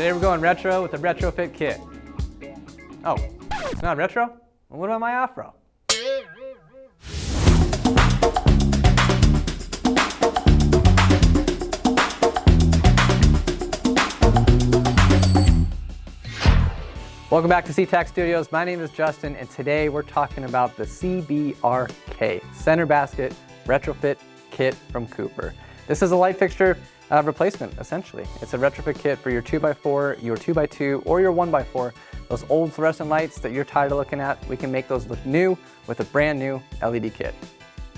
Today we're going retro with the Retrofit kit. Oh, it's not retro? Well, what about my afro? Welcome back to CTAC Studios. My name is Justin, and today we're talking about the CBRK, Center Basket Retrofit Kit from Cooper. This is a light fixture replacement, essentially. It's a retrofit kit for your 2x4, your 2x2, or your 1x4. Those old fluorescent lights that you're tired of looking at, we can make those look new with a brand new LED kit.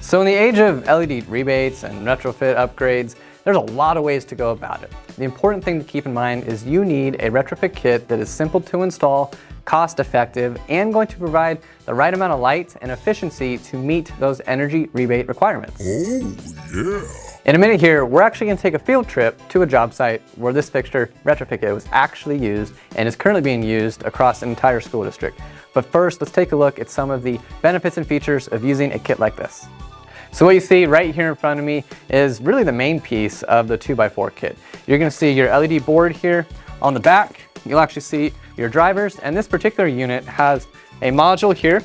So in the age of LED rebates and retrofit upgrades, there's a lot of ways to go about it. The important thing to keep in mind is you need a retrofit kit that is simple to install, cost effective, and going to provide the right amount of light and efficiency to meet those energy rebate requirements. Oh, yeah. In a minute here, we're actually going to take a field trip to a job site where this fixture retrofit kit was actually used and is currently being used across an entire school district. But first, let's take a look at some of the benefits and features of using a kit like this. So what you see right here in front of me is really the main piece of the 2x4 kit. You're going to see your LED board here. On the back, you'll actually see your drivers, and this particular unit has a module here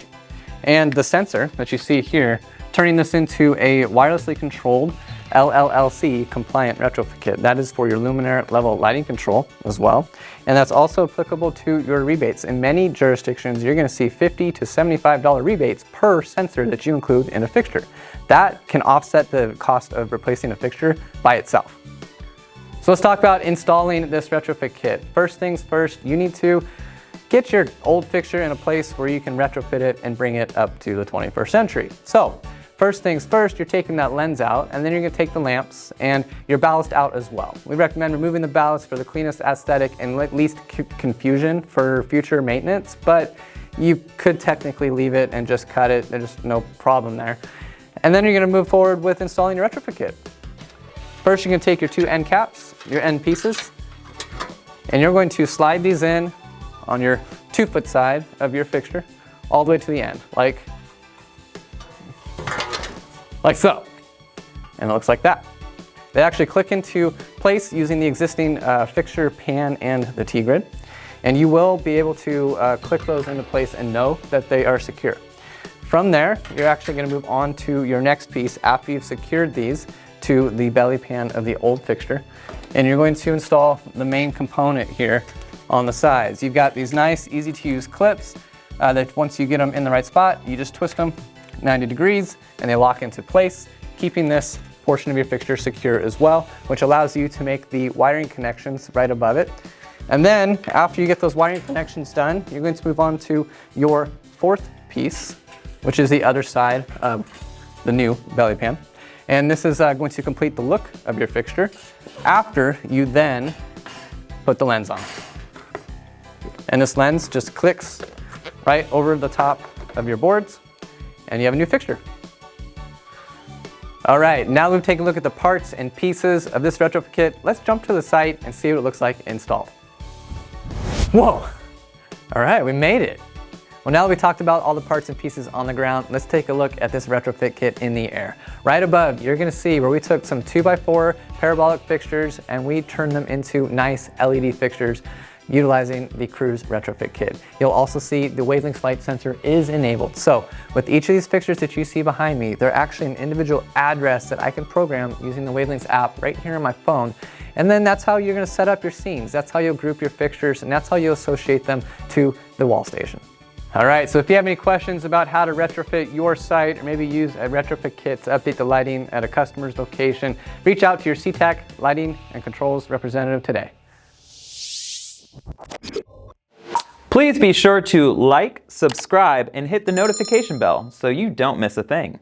and the sensor that you see here, turning this into a wirelessly controlled LLLC compliant retrofit kit. That is for your luminaire level lighting control as well. And that's also applicable to your rebates. In many jurisdictions, you're going to see $50 to $75 rebates per sensor that you include in a fixture. That can offset the cost of replacing a fixture by itself. So let's talk about installing this retrofit kit. First things first, you need to get your old fixture in a place where you can retrofit it and bring it up to the 21st century. So first things first, you're taking that lens out, and then you're going to take the lamps and your ballast out as well. We recommend removing the ballast for the cleanest aesthetic and least confusion for future maintenance, but you could technically leave it and just cut it. There's no problem there. And then you're going to move forward with installing your retrofit kit. First, you're going to take your two end caps, your end pieces, and you're going to slide these in on your 2-foot side of your fixture all the way to the end, like so. And it looks like that. They actually click into place using the existing fixture pan and the T-grid. And you will be able to click those into place and know that they are secure. From there, you're actually going to move on to your next piece after you've secured these to the belly pan of the old fixture. And you're going to install the main component here on the sides. You've got these nice, easy to use clips that once you get them in the right spot, you just twist them 90 degrees and they lock into place, keeping this portion of your fixture secure as well, which allows you to make the wiring connections right above it. And then after you get those wiring connections done, you're going to move on to your fourth piece, which is the other side of the new belly pan. And this is going to complete the look of your fixture after you then put the lens on. And this lens just clicks right over the top of your boards, and you have a new fixture. All right, now that we've taken a look at the parts and pieces of this retrofit kit, let's jump to the site and see what it looks like installed. Whoa! All right, we made it. Well, now that we talked about all the parts and pieces on the ground, let's take a look at this retrofit kit in the air. Right above, you're gonna see where we took some 2x4 parabolic fixtures and we turned them into nice LED fixtures utilizing the Cruise retrofit kit. You'll also see the Wavelinx light sensor is enabled. So with each of these fixtures that you see behind me, they're actually an individual address that I can program using the Wavelinx app right here on my phone. And then that's how you're gonna set up your scenes. That's how you'll group your fixtures, and that's how you'll associate them to the wall station. All right, so if you have any questions about how to retrofit your site or maybe use a retrofit kit to update the lighting at a customer's location, reach out to your CTAC Lighting and Controls representative today. Please be sure to like, subscribe, and hit the notification bell so you don't miss a thing.